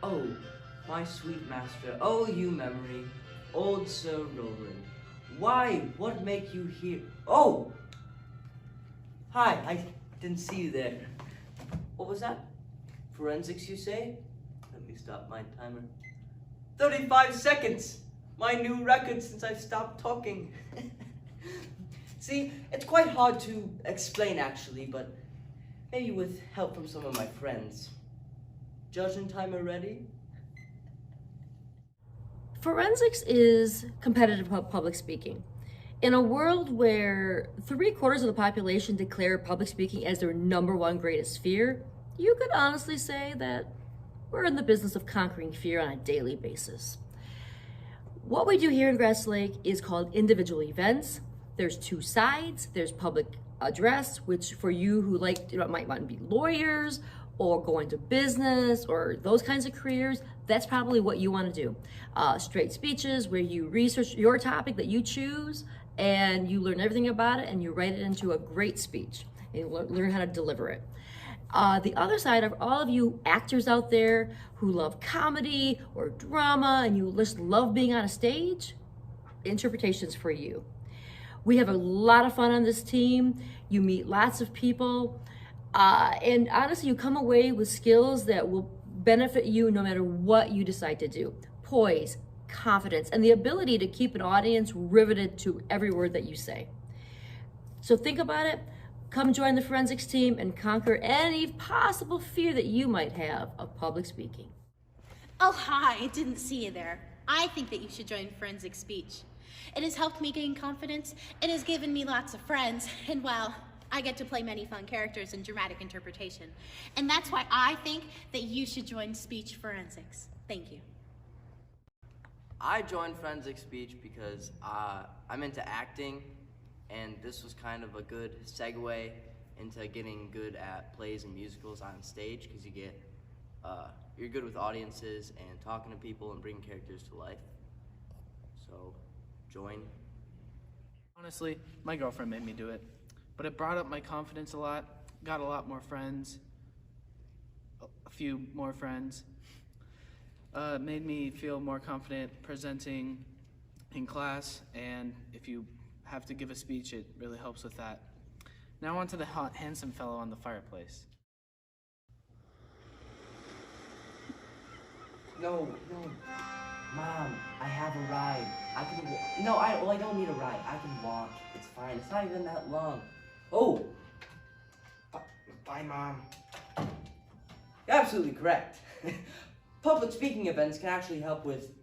Oh, my sweet master, oh you memory, old Sir Roland, why, what make you here? Oh! Hi, I didn't see you there. What was that? Forensics, you say? Let me stop my timer. 35 seconds! My new record since I've stopped talking. See, it's quite hard to explain actually, but maybe with help from some of my friends. Judge and timer ready? Forensics is competitive public speaking. In a world where 3/4 of the population declare public speaking as their #1 greatest fear, you could honestly say that we're in the business of conquering fear on a daily basis. What we do here in Grass Lake is called individual events. There's 2 sides. There's public address, which for you who might want to be lawyers or go into business or those kinds of careers, that's probably what you want to do. Straight speeches where you research your topic that you choose and you learn everything about it and you write it into a great speech and you learn how to deliver it. The other side of all of you actors out there who love comedy or drama and you just love being on a stage, interpretations for you. We have a lot of fun on this team. You meet lots of people. And honestly, you come away with skills that will benefit you no matter what you decide to do. Poise, confidence, and the ability to keep an audience riveted to every word that you say. So think about it. Come join the forensics team and conquer any possible fear that you might have of public speaking. Oh, hi, I didn't see you there. I think that you should join Forensic Speech. It has helped me gain confidence, it has given me lots of friends, and well, I get to play many fun characters in dramatic interpretation. And that's why I think that you should join Speech Forensics. Thank you. I joined Forensic Speech because I'm into acting, and this was kind of a good segue into getting good at plays and musicals on stage because you're good with audiences and talking to people and bringing characters to life. So, join. Honestly, my girlfriend made me do it, but it brought up my confidence a lot, got a lot more friends, a few more friends, made me feel more confident presenting in class, and if you have to give a speech, it really helps with that. Now on to the hot, handsome fellow on the fireplace. No. Mom, I have a ride. I don't need a ride. I can walk. It's fine. It's not even that long. Oh! Bye, Mom. You're absolutely correct. Public speaking events can actually help with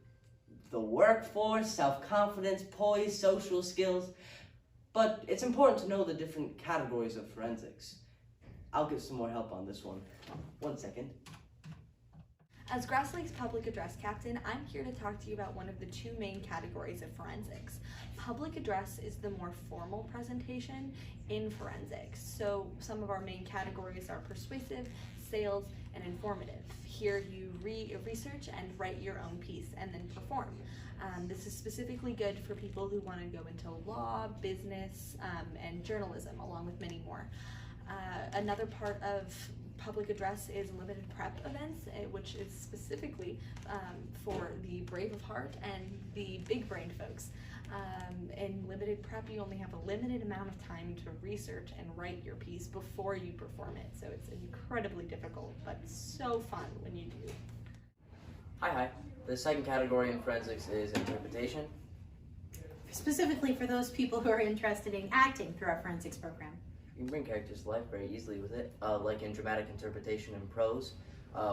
the workforce, self-confidence, poise, social skills. But it's important to know the different categories of forensics. I'll get some more help on this one. 1 second. As Grass Lake's public address captain, I'm here to talk to you about one of the 2 main categories of forensics. Public address is the more formal presentation in forensics. So some of our main categories are persuasive, sales, and informative. Here you research and write your own piece and then perform. This is specifically good for people who want to go into law, business, and journalism, along with many more. Another part of public address is limited prep events, which is specifically for the brave of heart and the big-brained folks. In limited prep, you only have a limited amount of time to research and write your piece before you perform it. So it's incredibly difficult, but so fun when you do. Hi. The second category in forensics is interpretation. Specifically for those people who are interested in acting through our forensics program. You can bring characters to life very easily with it, like in dramatic interpretation and prose,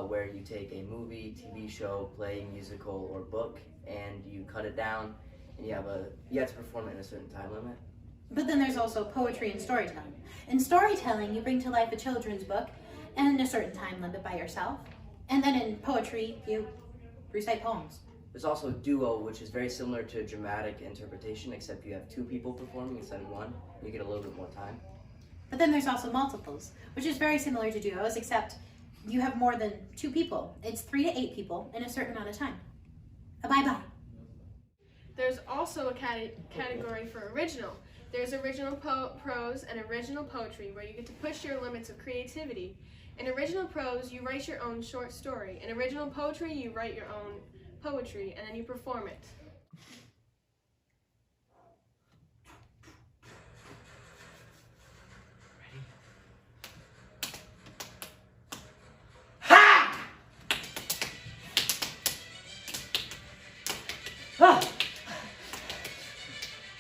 where you take a movie, TV show, play, musical, or book, and you cut it down, and you have to perform it in a certain time limit. But then there's also poetry and storytelling. In storytelling, you bring to life a children's book and in a certain time limit by yourself. And then in poetry, you recite poems. There's also duo, which is very similar to dramatic interpretation, except you have 2 people performing instead of 1. You get a little bit more time. But then there's also multiples, which is very similar to duos, except you have more than 2 people. It's 3 to 8 people in a certain amount of time. Bye-bye. There's also a category for original. There's original prose and original poetry, where you get to push your limits of creativity In original prose, you write your own short story. In original poetry, you write your own poetry, and then you perform it.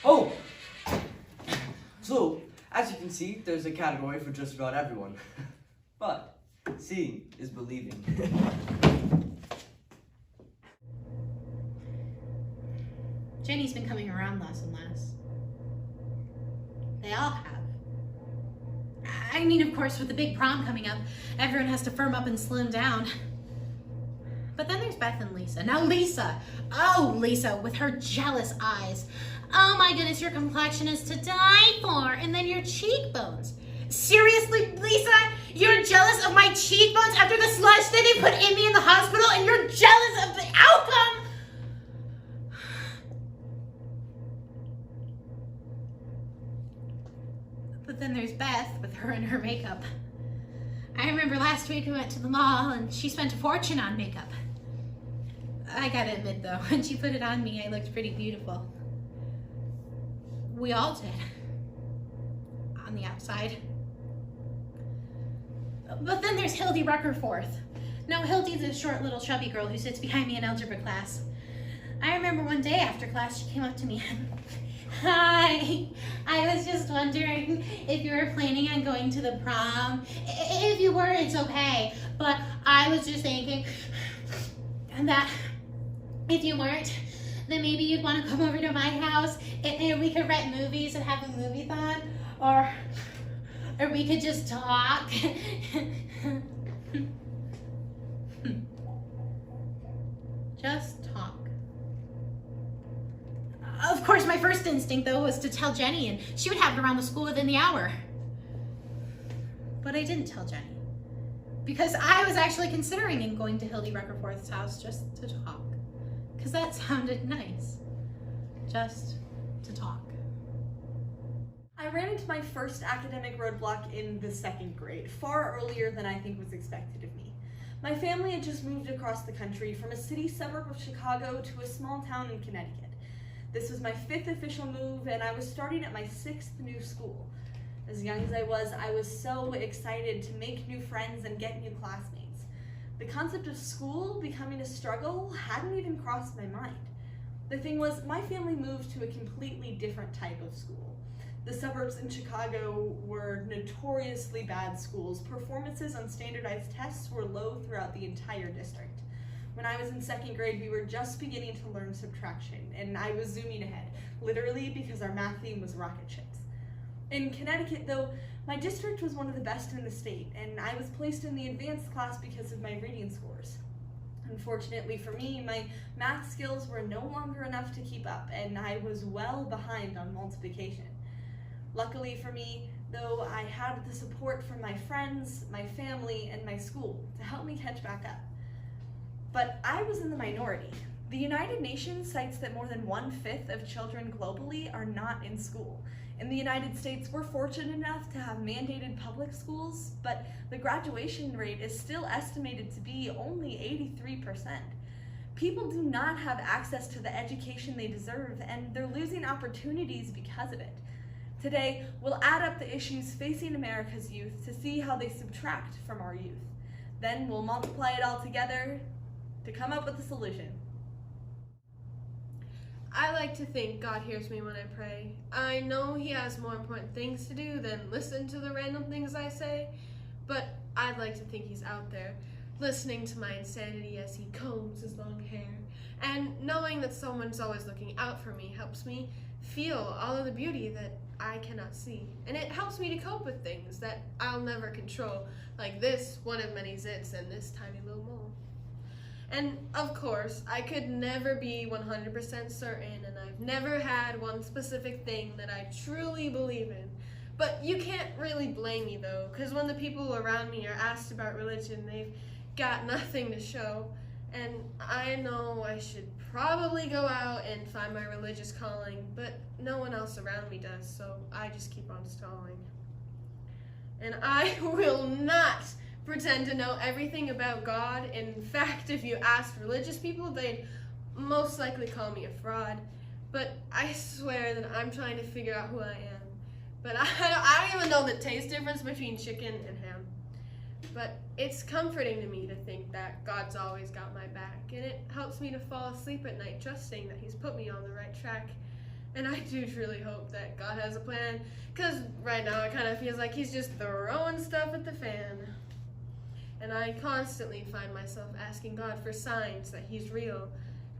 Oh! So, as you can see, there's a category for just about everyone. But, seeing is believing. Jenny's been coming around less and less. They all have. I mean, of course, with the big prom coming up, everyone has to firm up and slim down. But then there's Beth and Lisa. Now Lisa, oh Lisa, with her jealous eyes. Oh my goodness, your complexion is to die for. And then your cheekbones. Seriously, Lisa, you're jealous of my cheekbones after the slush that they put in me in the hospital, and you're jealous of the outcome? But then there's Beth with her and her makeup. I remember last week we went to the mall and she spent a fortune on makeup. I gotta admit though, when she put it on me, I looked pretty beautiful. We all did. On the outside. But then there's Hildy Ruckerforth. Now Hildy's a short little chubby girl who sits behind me in algebra class. I remember one day after class she came up to me and, "Hi, I was just wondering if you were planning on going to the prom. If you were, it's okay. But I was just thinking that if you weren't, then maybe you'd want to come over to my house and we could rent movies and have a movie-thon, or we could just talk." Just talk. Of course, my first instinct, though, was to tell Jenny, and she would have it around the school within the hour. But I didn't tell Jenny, because I was actually considering going to Hildy Ruckerforth's house just to talk, because that sounded nice. Just to talk. I ran into my first academic roadblock in the 2nd grade, far earlier than I think was expected of me. My family had just moved across the country from a city suburb of Chicago to a small town in Connecticut. This was my 5th official move, and I was starting at my 6th new school. As young as I was so excited to make new friends and get new classmates. The concept of school becoming a struggle hadn't even crossed my mind. The thing was, my family moved to a completely different type of school. The suburbs in Chicago were notoriously bad schools. Performances on standardized tests were low throughout the entire district. When I was in 2nd grade, we were just beginning to learn subtraction, and I was zooming ahead, literally because our math theme was rocket ships. In Connecticut, though, my district was one of the best in the state, and I was placed in the advanced class because of my reading scores. Unfortunately for me, my math skills were no longer enough to keep up, and I was well behind on multiplication. Luckily for me, though, I had the support from my friends, my family, and my school to help me catch back up. But I was in the minority. The United Nations cites that more than 1/5 of children globally are not in school. In the United States, we're fortunate enough to have mandated public schools, but the graduation rate is still estimated to be only 83%. People do not have access to the education they deserve, and they're losing opportunities because of it. Today, we'll add up the issues facing America's youth to see how they subtract from our youth. Then we'll multiply it all together to come up with a solution. I like to think God hears me when I pray. I know He has more important things to do than listen to the random things I say, but I'd like to think He's out there, listening to my insanity as He combs His long hair. And knowing that someone's always looking out for me helps me feel all of the beauty that I cannot see. And it helps me to cope with things that I'll never control, like this one of many zits and this tiny little mole. And of course, I could never be 100% certain, and I've never had one specific thing that I truly believe in. But you can't really blame me though, because when the people around me are asked about religion, they've got nothing to show. And I know I should probably go out and find my religious calling, but no one else around me does, so I just keep on stalling. And I will not pretend to know everything about God. In fact, if you asked religious people, they'd most likely call me a fraud. But I swear that I'm trying to figure out who I am. But I don't even know the taste difference between chicken and ham. But it's comforting to me to think that God's always got my back, and it helps me to fall asleep at night trusting that He's put me on the right track. And I do truly hope that God has a plan, because right now it kind of feels like He's just throwing stuff at the fan. And I constantly find myself asking God for signs that He's real,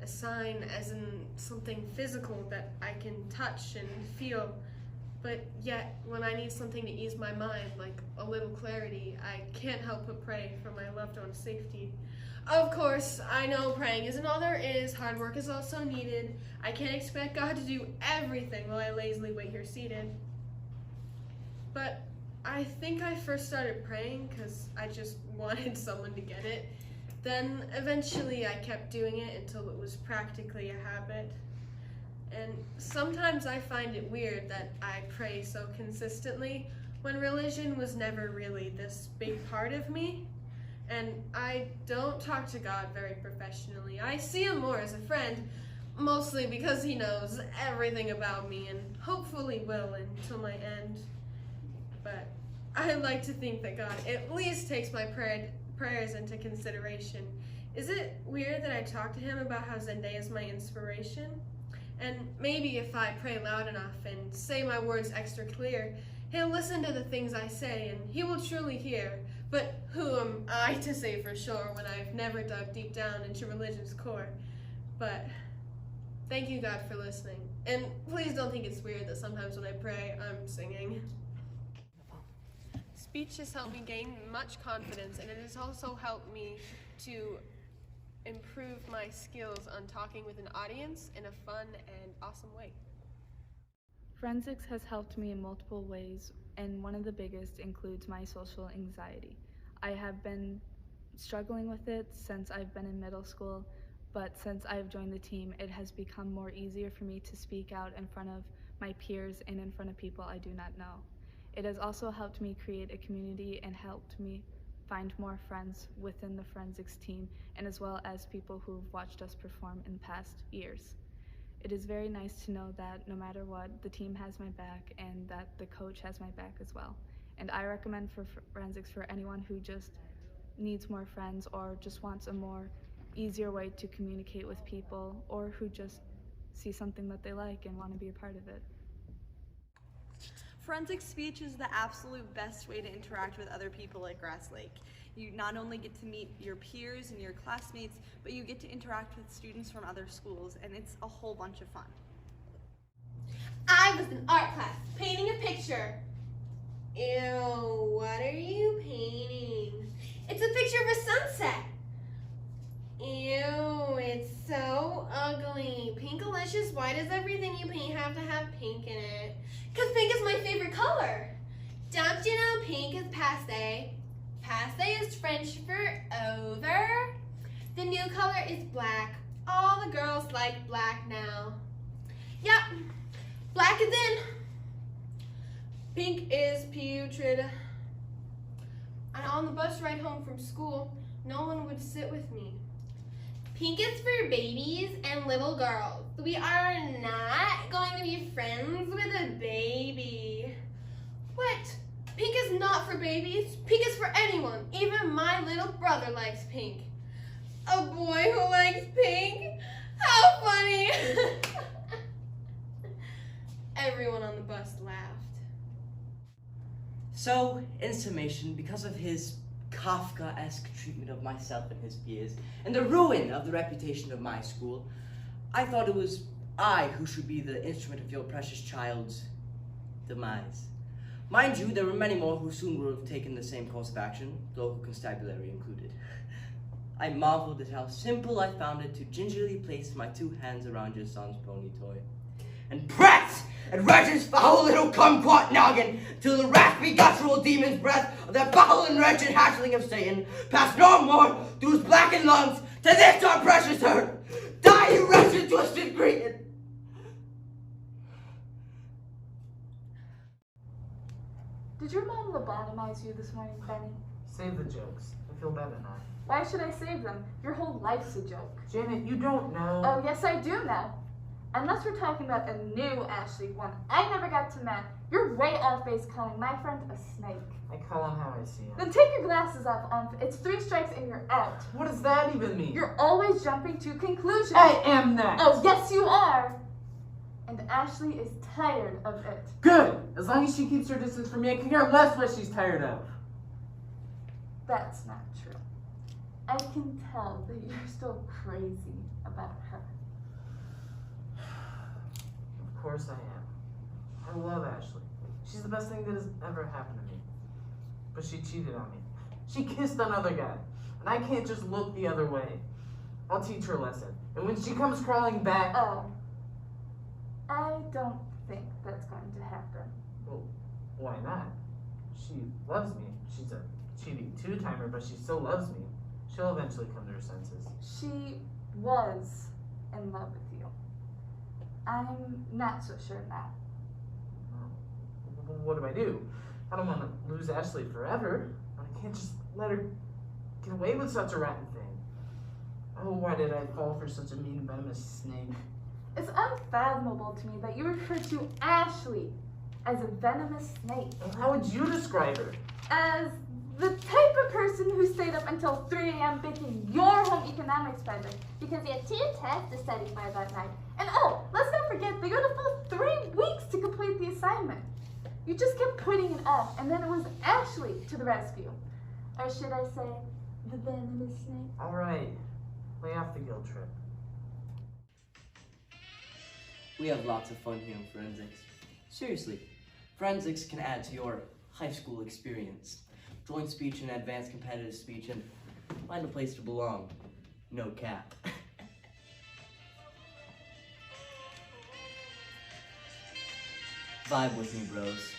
a sign as in something physical that I can touch and feel. But yet, when I need something to ease my mind, like a little clarity, I can't help but pray for my loved one's safety. Of course, I know praying isn't all there is. Hard work is also needed. I can't expect God to do everything while I lazily wait here seated. But I think I first started praying because I just wanted someone to get it. Then eventually I kept doing it until it was practically a habit. And sometimes I find it weird that I pray so consistently when religion was never really this big part of me. And I don't talk to God very professionally. I see Him more as a friend, mostly because He knows everything about me and hopefully will until my end. But I like to think that God at least takes my prayers into consideration. Is it weird that I talk to Him about how Zendaya is my inspiration? And maybe if I pray loud enough and say my words extra clear, He'll listen to the things I say and He will truly hear. But who am I to say for sure when I've never dug deep down into religion's core? But thank you, God, for listening. And please don't think it's weird that sometimes when I pray, I'm singing. Speech has helped me gain much confidence, and it has also helped me to improve my skills on talking with an audience in a fun and awesome way. Forensics has helped me in multiple ways, and one of the biggest includes my social anxiety. I have been struggling with it since I've been in middle school, but since I've joined the team, it has become more easier for me to speak out in front of my peers and in front of people I do not know. It has also helped me create a community and helped me find more friends within the forensics team, and as well as people who've watched us perform in past years. It is very nice to know that no matter what, the team has my back and that the coach has my back as well. And I recommend for forensics for anyone who just needs more friends or just wants a more easier way to communicate with people, or who just see something that they like and want to be a part of it. Forensic speech is the absolute best way to interact with other people at Grass Lake. You not only get to meet your peers and your classmates, but you get to interact with students from other schools, and it's a whole bunch of fun. I was in art class painting a picture. Ew, what are you painting? It's a picture of a sunset. Ew, it's so ugly. Pinkalicious, why does everything you paint have to have pink in it? Because pink is my favorite color. Don't you know pink is passé? Passé is French for over. The new color is black. All the girls like black now. Yep, black is in. Pink is putrid. And on the bus ride home from school, no one would sit with me. Pink is for babies and little girls. We are not going to be friends with a baby. What? Pink is not for babies. Pink is for anyone. Even my little brother likes pink. A boy who likes pink? How funny! Everyone on the bus laughed. So, in summation, because of his Kafka-esque treatment of myself and his peers, and the ruin of the reputation of my school, I thought it was I who should be the instrument of your precious child's demise. Mind you, there were many more who soon would have taken the same course of action, local constabulary included. I marveled at how simple I found it to gingerly place my 2 hands around your son's pony toy, and press and wedge his foul little kumquat noggin till the raspy guttural demon's breath of that foul and wretched hatchling of Satan passed no more through his blackened lungs to this our precious hurt. Die, you wretched twisted cretin! Did your mom lobotomize you this morning, Benny? Save the jokes. I feel better now. Why should I save them? Your whole life's a joke. Janet, you don't know. Oh, yes, I do know. Unless we're talking about a new Ashley, one I never got to met, you're way off base calling my friend a snake. I call him how I see him. Then take your glasses off. It's 3 strikes and you're out. What does that even mean? You're always jumping to conclusions. I am not. Oh, yes, you are. And Ashley is tired of it. Good. As long as she keeps her distance from me, I can care less what she's tired of. That's not true. I can tell that you're still crazy about her. Of course I am. I love Ashley. She's the best thing that has ever happened to me. But she cheated on me. She kissed another guy. And I can't just look the other way. I'll teach her a lesson. And when she comes crawling back... Oh. I don't think that's going to happen. Well, why not? She loves me. She's a cheating 2-timer, but she still loves me. She'll eventually come to her senses. She was in love with you. I'm not so sure now. What do I do? I don't want to lose Ashley forever. I can't just let her get away with such a rotten thing. Oh, why did I fall for such a mean, venomous snake? It's unfathomable to me that you refer to Ashley as a venomous snake. Well, how would you describe her? As the type of person who stayed up until 3 a.m. baking your home economics project because you had 2 tests to study for that night. And oh, let's not forget that you had a full 3 weeks to complete the assignment. You just kept putting it off, and then it was Ashley to the rescue. Or should I say, the venomous snake? All right, lay off the guilt trip. We have lots of fun here in forensics. Seriously, forensics can add to your high school experience. Joint speech and advanced competitive speech, and find a place to belong. No cap. Vibe with me, bros.